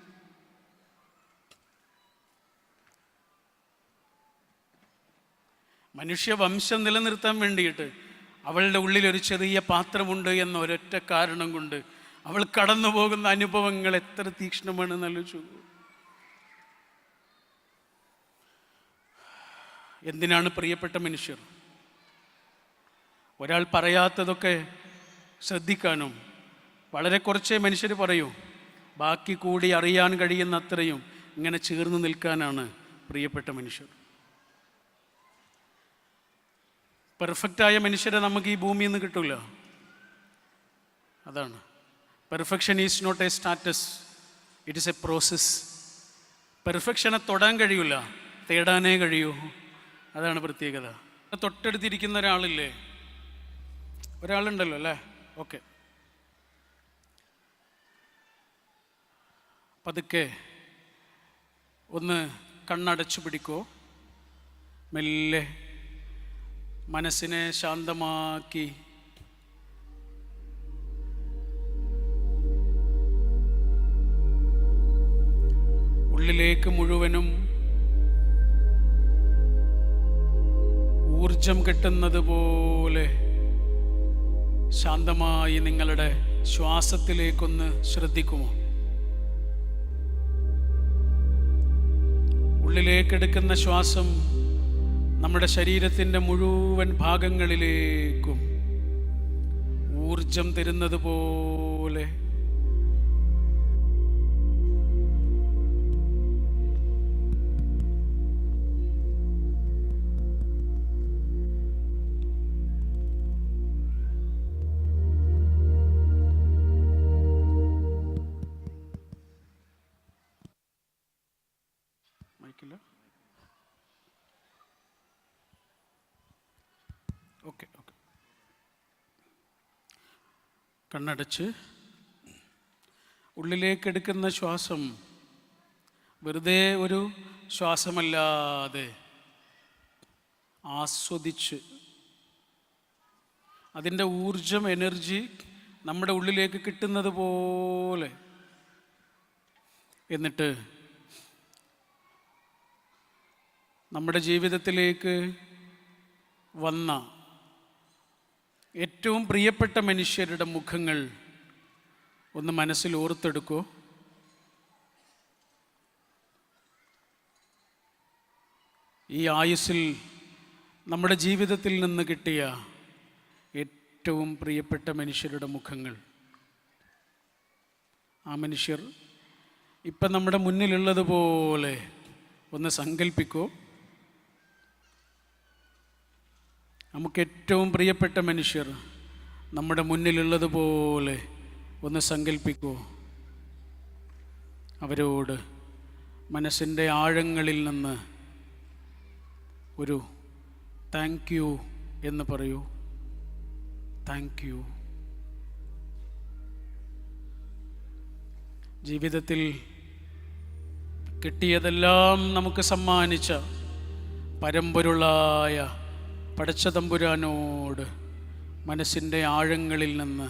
മനുഷ്യവംശം നിലനിർത്താൻ വേണ്ടിയിട്ട് അവളുടെ ഉള്ളിൽ ഒരു ചെറിയ പാത്രമുണ്ട് എന്ന ഒരൊറ്റ കാരണം കൊണ്ട് അവൾ കടന്നു പോകുന്ന അനുഭവങ്ങൾ എത്ര തീക്ഷ്ണമാണെന്ന് ആലോചിച്ചു. എന്തിനാണ് പ്രിയപ്പെട്ട മനുഷ്യർ ഒരാൾ പറയാത്തതൊക്കെ ശ്രദ്ധിക്കാനും, വളരെ കുറച്ചേ മനുഷ്യർ പറയൂ, ബാക്കി കൂടി അറിയാൻ കഴിയുന്ന അത്രയും ഇങ്ങനെ ചേർന്ന് നിൽക്കാനാണ് പ്രിയപ്പെട്ട മനുഷ്യർ. പെർഫെക്റ്റായ മനുഷ്യരെ നമുക്ക് ഈ ഭൂമിയിൽ നിന്ന് കിട്ടില്ല. അതാണ്, perfection is not a status, it is a process. പെർഫെക്ഷനെ തൊടാൻ കഴിയില്ല, തേടാനേ കഴിയൂ. അതാണ് പ്രത്യേകത. തൊട്ടടുത്തിരിക്കുന്ന ഒരാളില്ലേ, ഒരാളുണ്ടല്ലോ അല്ലേ? ഓക്കെ, പതുക്കെ ഒന്ന് കണ്ണടച്ചു പിടിക്കോ, മെല്ലെ മനസ്സിനെ ശാന്തമാക്കി ഉള്ളിലേക്ക് മുഴുവനും ഊർജം കിട്ടുന്നത് പോലെ ശാന്തമായി നിങ്ങളുടെ ശ്വാസത്തിലേക്കൊന്ന് ശ്രദ്ധിക്കുമോ? ഉള്ളിലേക്കെടുക്കുന്ന ശ്വാസം നമ്മുടെ ശരീരത്തിൻ്റെ മുഴുവൻ ഭാഗങ്ങളിലേക്കും ഊർജം തരുന്നത് പോലെ മൈക്കില്ല. Okay okay. കണ്ണടച്ച് ഉള്ളിലേക്കെടുക്കുന്ന ശ്വാസം വെറുതെ ഒരു ശ്വാസമല്ലാതെ ആസ്വദിച്ച് അതിൻ്റെ ഊർജം, എനർജി നമ്മുടെ ഉള്ളിലേക്ക് കിട്ടുന്നത് പോലെ, എന്നിട്ട് നമ്മുടെ ജീവിതത്തിലേക്ക് വന്ന ഏറ്റവും പ്രിയപ്പെട്ട മനുഷ്യരുടെ മുഖങ്ങൾ ഒന്ന് മനസ്സിൽ ഓർത്തെടുക്കൂ. ഈ ആയുസ്സിൽ നമ്മുടെ ജീവിതത്തിൽ നിന്ന് കിട്ടിയ ഏറ്റവും പ്രിയപ്പെട്ട മനുഷ്യരുടെ മുഖങ്ങൾ. ആ മനുഷ്യർ ഇപ്പം നമ്മുടെ മുന്നിലുള്ളതുപോലെ ഒന്ന് സങ്കല്പിക്കൂ. നമുക്ക് ഏറ്റവും പ്രിയപ്പെട്ട മനുഷ്യർ നമ്മുടെ മുന്നിലുള്ളതുപോലെ ഒന്ന് സങ്കല്പിക്കൂ. അവരോട് മനസ്സിൻ്റെ ആഴങ്ങളിൽ നിന്ന് ഒരു താങ്ക് യു എന്ന് പറയൂ. Thank you. ജീവിതത്തിൽ കിട്ടിയതെല്ലാം നമുക്ക് സമ്മാനിച്ച പരമ്പൊരുളായ പടച്ച തമ്പുരാനോട് മനസ്സിൻ്റെ ആഴങ്ങളിൽ നിന്ന്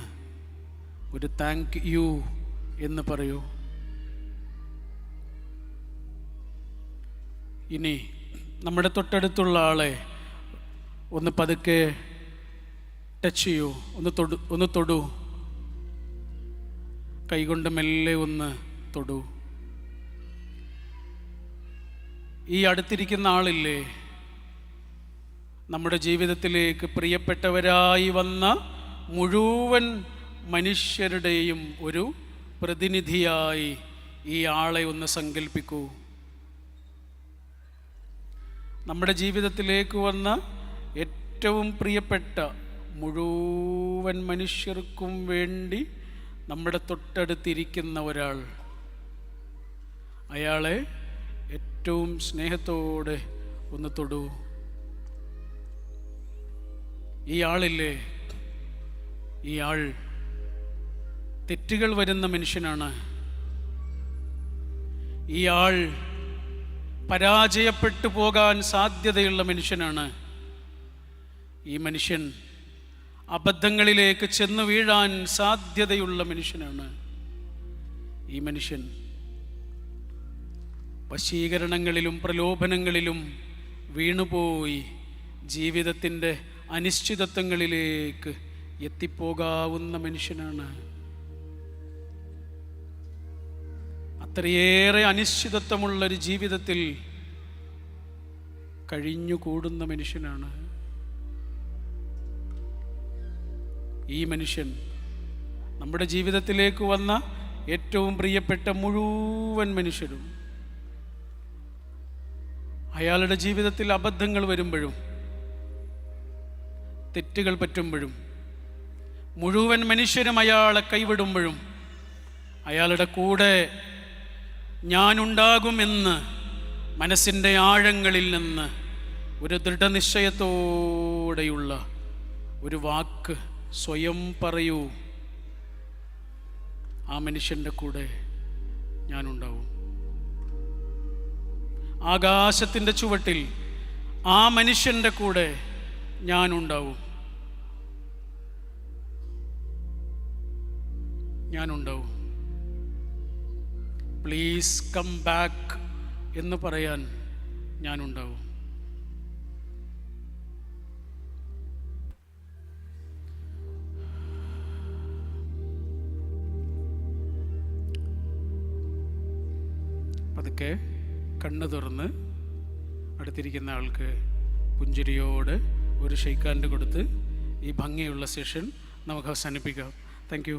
ഒരു താങ്ക് യു എന്ന് പറയൂ. ഇനി നമ്മുടെ തൊട്ടടുത്തുള്ള ആളെ ഒന്ന് പതുക്കെ ടച്ച് ചെയ്യൂ, ഒന്ന് തൊടൂ. കൈകൊണ്ട് മെല്ലെ ഒന്ന് തൊടൂ. ഈ അടുത്തിരിക്കുന്ന ആളില്ലേ, നമ്മുടെ ജീവിതത്തിലേക്ക് പ്രിയപ്പെട്ടവരായി വന്ന മുഴുവൻ മനുഷ്യരുടെയും ഒരു പ്രതിനിധിയായി ഈ ആളെ ഒന്ന് സങ്കല്പിക്കൂ. നമ്മുടെ ജീവിതത്തിലേക്ക് വന്ന ഏറ്റവും പ്രിയപ്പെട്ട മുഴുവൻ മനുഷ്യർക്കും വേണ്ടി നമ്മുടെ തൊട്ടടുത്തിരിക്കുന്ന ഒരാൾ, അയാളെ ഏറ്റവും സ്നേഹത്തോടെ ഒന്ന് തൊടൂ. ഈ ആളില്ലേ, ഈ ആൾ തെറ്റുകൾ വരുന്ന മനുഷ്യനാണ്. ഈ ആൾ പരാജയപ്പെട്ടു പോകാൻ സാധ്യതയുള്ള മനുഷ്യനാണ്. ഈ മനുഷ്യൻ അബദ്ധങ്ങളിലേക്ക് ചെന്നു വീഴാൻ സാധ്യതയുള്ള മനുഷ്യനാണ്. ഈ മനുഷ്യൻ വശീകരണങ്ങളിലും പ്രലോഭനങ്ങളിലും വീണുപോയി ജീവിതത്തിൻ്റെ അനിശ്ചിതത്വങ്ങളിലേക്ക് എത്തിപ്പോകാവുന്ന മനുഷ്യനാണ്. അത്രയേറെ അനിശ്ചിതത്വമുള്ളൊരു ജീവിതത്തിൽ കഴിഞ്ഞുകൂടുന്ന മനുഷ്യനാണ്. ഈ മനുഷ്യൻ നമ്മുടെ ജീവിതത്തിലേക്ക് വന്ന ഏറ്റവും പ്രിയപ്പെട്ട മുഴുവൻ മനുഷ്യരും അയാളുടെ ജീവിതത്തിൽ അബദ്ധങ്ങൾ വരുമ്പോഴും തെറ്റുകൾ പറ്റുമ്പോഴും മുഴുവൻ മനുഷ്യരും അയാളെ കൈവിടുമ്പോഴും അയാളുടെ കൂടെ ഞാനുണ്ടാകുമെന്ന് മനസ്സിൻ്റെ ആഴങ്ങളിൽ നിന്ന് ഒരു ദൃഢനിശ്ചയത്തോടെയുള്ള ഒരു വാക്ക് സ്വയം പറയൂ. ആ മനുഷ്യൻ്റെ കൂടെ ഞാനുണ്ടാവും. ആകാശത്തിൻ്റെ ചുവട്ടിൽ ആ മനുഷ്യൻ്റെ കൂടെ ഞാനുണ്ടാവും. ഞാനുണ്ടാവും. പ്ലീസ് കം ബാക്ക് എന്ന് പറയാൻ ഞാനുണ്ടാവും. പതുക്കെ കണ്ണ് തുറന്ന് അടുത്തിരിക്കുന്ന ആൾക്ക് പുഞ്ചിരിയോട് ഒരു ഷെയ്ക്ക് ഹാൻഡ് കൊടുത്ത് ഈ ഭംഗിയുള്ള സെഷൻ നമുക്ക് അവസാനിപ്പിക്കാം. Thank you.